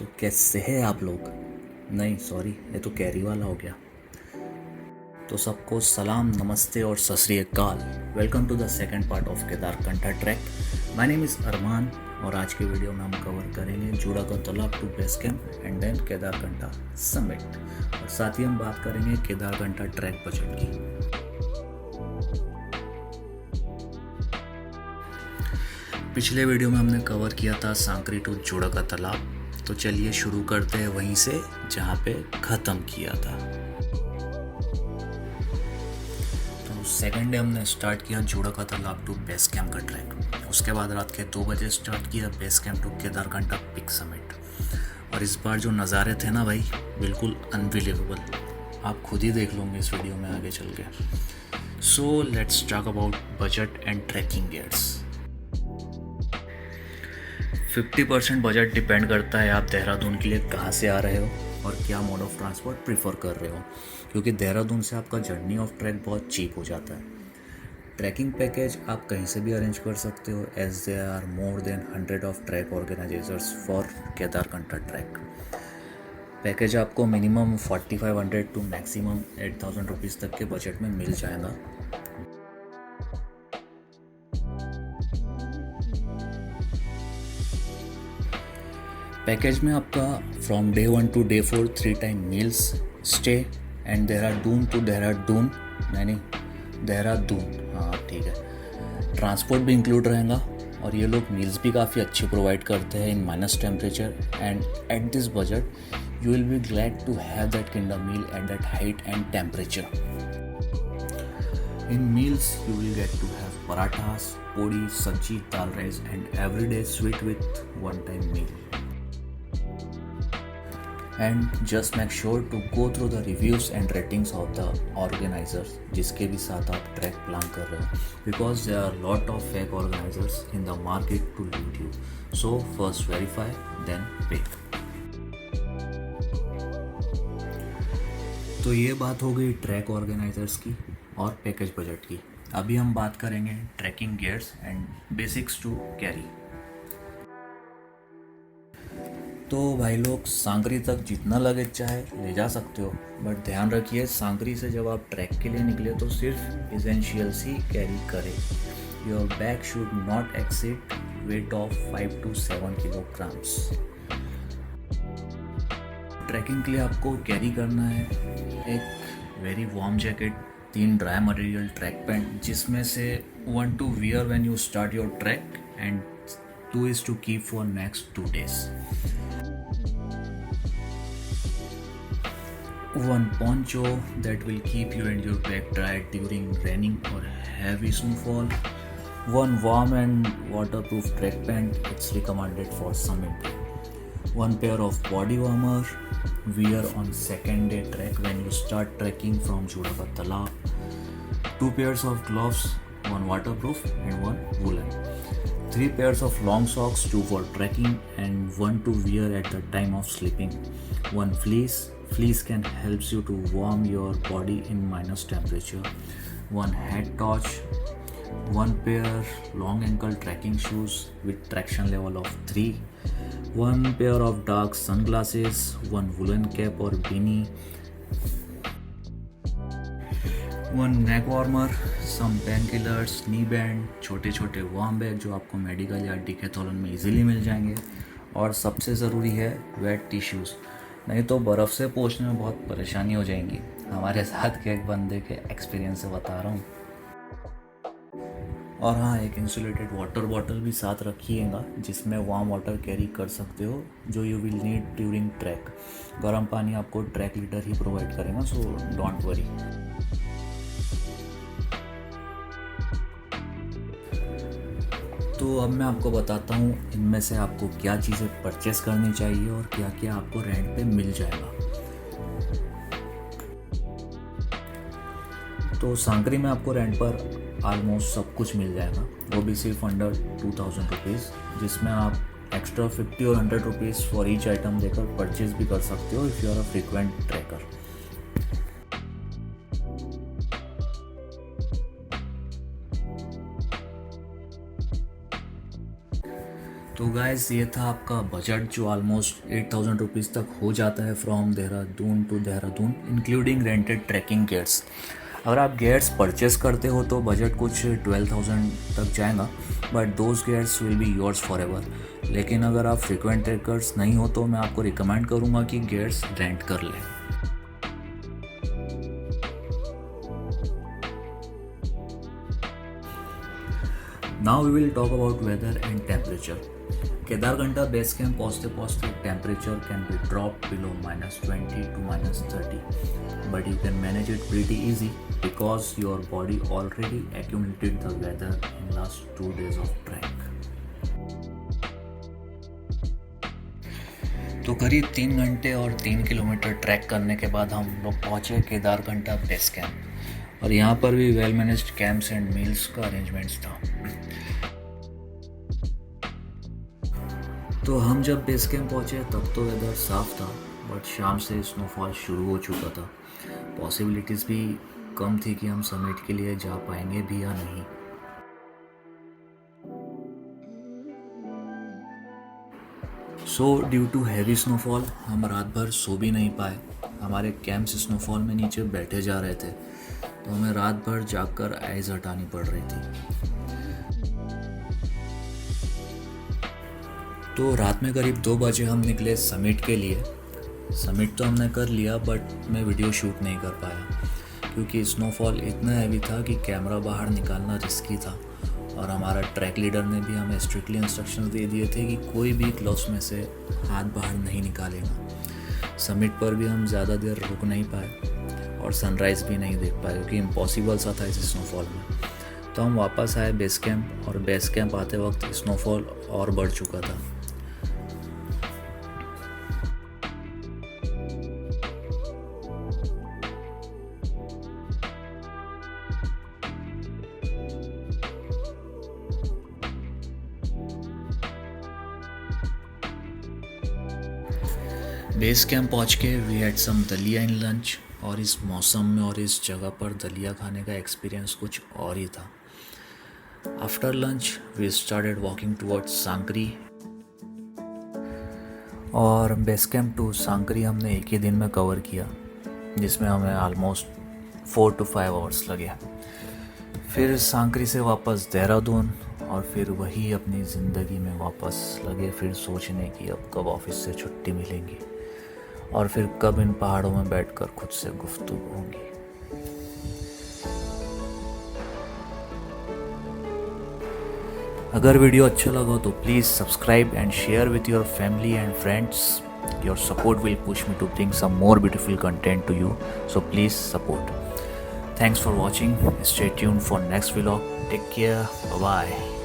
तो कैसे हैं आप लोग। नहीं सॉरी, ये तो कैरी वाला हो गया। तो सबको सलाम, नमस्ते और Sat Sri Akal. Welcome to the second part of Kedarkantha trek. My name is Arman और आज के वीडियो में हम कवर करेंगे Juda ka Talab to base camp and then Kedarkantha summit, और साथ ही हम बात करेंगे केदारकंठा ट्रैक बजट की। पिछले वीडियो में हमने कवर किया था सांकरी टू जूड़ा का तालाब, तो चलिए शुरू करते हैं वहीं से जहाँ पे ख़त्म किया था। तो सेकंड डे हमने स्टार्ट किया Juda ka Talab to base camp का ट्रैक। उसके बाद रात के 2 बजे स्टार्ट किया base camp to Kedarkantha peak summit. और इस बार जो नज़ारे थे ना भाई, बिल्कुल अनबिलीवेबल। आप खुद ही देख लोगे इस वीडियो में आगे चल के। So let's talk about budget and trekking gears. 50% budget depend करता है आप देहरादून के लिए कहाँ से आ रहे हो और क्या मोड ऑफ ट्रांसपोर्ट प्रीफर कर रहे हो, क्योंकि देहरादून से आपका जर्नी ऑफ ट्रैक बहुत चीप हो जाता है। ट्रैकिंग पैकेज आप कहीं से भी अरेंज कर सकते हो, as there are more than 100 of trek organisers for Kedarkantha trek. Package आपको मिनिमम 4500 टू मैक्सिमम 8000 रुपीज़ तक के बजट में मिल जाएगा। पैकेज में आपका from day 1 to day 4 3 time meals, stay and Dehradun to Dehradun, नहीं देहरादून, हाँ ठीक है, ट्रांसपोर्ट भी इंक्लूड रहेगा। और ये लोग मील्स भी काफ़ी अच्छे प्रोवाइड करते हैं in minus temperature, and at this budget you will be glad to have that kind of meal at that height and temperature. In meals, you will get to have parathas, podi, sabji, dal rice, and everyday sweet with one-time meal. And just make sure to go through the reviews and ratings of the organizers जिसके भी साथ आप track plan कर रहे हो, because there are lot of fake organizers in the market to lead you. So first verify, then pay. तो ये बात हो गई ट्रैक ऑर्गेनाइजर्स की और पैकेज बजट की। अभी हम बात करेंगे trekking gears and basics to carry. तो भाई लोग, सांकरी तक जितना लगेज चाहे ले जा सकते हो, बट ध्यान रखिए सांकरी से जब आप ट्रैक के लिए निकले तो सिर्फ इसेंशियल्स ही कैरी करें। Your bag should not exceed weight of 5 to 7 kilograms. Trekking के लिए आपको कैरी करना है एक very warm jacket, 3 dry material trek pant, जिसमें से 1 to wear when you start your trek and 2 is to keep for next 2 days. 1 poncho that will keep you and your bag dry during raining or heavy snowfall. 1 warm and waterproof trek pant, it's recommended for summit. 1 pair of body warmer, wear on second day trek when you start trekking from Judha Ka Talab. 2 pairs of gloves, 1 waterproof and 1 woolen. 3 pairs of long socks, 2 for trekking and 1 to wear at the time of sleeping. 1 fleece. Fleece can help you to warm your body in minus temperature. 1 head torch. 1 pair long ankle trekking shoes with traction level of 3. 1 pair of dark sunglasses. 1 woolen cap or beanie. 1 neck warmer, some painkillers, knee band, छोटे छोटे warm bag जो आपको medical या decathlon में easily मिल जाएंगे। और सबसे ज़रूरी है वेट टिश्यूज़, नहीं तो बर्फ़ से पोंछने में बहुत परेशानी हो जाएंगी। हमारे साथ के एक बंदे के एक्सपीरियंस से बता रहा हूँ। और हाँ, एक इंसुलेटेड वाटर बॉटल भी साथ रखिएगा जिसमें वार्म वाटर कैरी कर सकते हो, जो you will need during track. गर्म पानी आपको ट्रैक लीडर ही प्रोवाइड करेगा, सो डोंट वरी। तो अब मैं आपको बताता हूँ इनमें से आपको क्या चीज़ें परचेस करनी चाहिए और क्या क्या आपको रेंट पे मिल जाएगा। तो सांकरी में आपको रेंट पर ऑलमोस्ट सब कुछ मिल जाएगा, वो भी सिर्फ अंडर 2000 रुपीज़, जिसमें आप एक्स्ट्रा 50 और 100 रुपीज़ फॉर ईच आइटम देकर परचेज भी कर सकते हो if you are a frequent trekker. तो गाइस ये था आपका बजट जो ऑलमोस्ट 8,000 रुपीज़ तक हो जाता है from Dehradun to Dehradun including rented trekking gears. अगर आप गेयर्स परचेस करते हो तो बजट कुछ 12,000 तक जाएगा, but those gears will be yours for ever. लेकिन अगर आप फ्रिक्वेंट ट्रैकर्स नहीं हो तो मैं आपको रिकमेंड करूँगा कि गेयर्स रेंट कर लें। Now we will talk about weather and temperature. Kedarkantha base camp पहुँचते पहुँचते temperature can be drop below -20 to -30, but you can manage it pretty easy because your body already accumulated the weather in last 2 days of trek. तो करीब 3 घंटे और 3 kilometre track करने के बाद हम लोग पहुँचे केदारघंटा बेस कैंप, और यहाँ पर भी well managed camps and meals का अरेंजमेंट्स था। तो हम जब बेस कैंप पहुँचे तब तो वेदर साफ था, बट शाम से स्नोफॉल शुरू हो चुका था। पॉसिबिलिटीज़ भी कम थी कि हम समिट के लिए जा पाएंगे भी या नहीं। So due to heavy snowfall हम रात भर सो भी नहीं पाए। हमारे कैंप्स स्नोफॉल में नीचे बैठे जा रहे थे, तो हमें रात भर जागकर आइज़ हटानी पड़ रही थी। तो रात में करीब 2 बजे हम निकले समिट के लिए। समिट तो हमने कर लिया, बट मैं वीडियो शूट नहीं कर पाया क्योंकि स्नोफॉल इतना हैवी था कि कैमरा बाहर निकालना रिस्की था, और हमारा ट्रैक लीडर ने भी हमें स्ट्रिक्टली इंस्ट्रक्शंस दे दिए थे कि कोई भी क्लोथ्स में से हाथ बाहर नहीं निकालेगा। समिट पर भी हम ज़्यादा देर रुक नहीं पाए और सनराइज़ भी नहीं देख पाए क्योंकि इम्पॉसिबल सा था इस स्नोफॉल में। तो हम वापस आए बेस कैंप, और बेस कैंप आते वक्त स्नोफॉल और बढ़ चुका था। बेस कैंप पहुँच के वी हैड सम दलिया इन लंच, और इस मौसम में और इस जगह पर दलिया खाने का एक्सपीरियंस कुछ और ही था। After lunch we started walking towards Sankri, और बेस कैंप टू सांकरी हमने एक ही दिन में कवर किया, जिसमें हमें ऑलमोस्ट 4 to 5 आवर्स लगे। फिर सांकरी से वापस देहरादून, और फिर वही अपनी ज़िंदगी में वापस लगे, फिर सोचने की अब कब ऑफिस से छुट्टी मिलेंगी और फिर कब इन पहाड़ों में बैठकर खुद से गुफ्तगू होंगी। अगर वीडियो अच्छा लगा तो please subscribe and share with your family and friends. Your support will push me to bring some more beautiful content to you, so please support. Thanks for watching. Stay tuned for next vlog. Take care. Bye bye.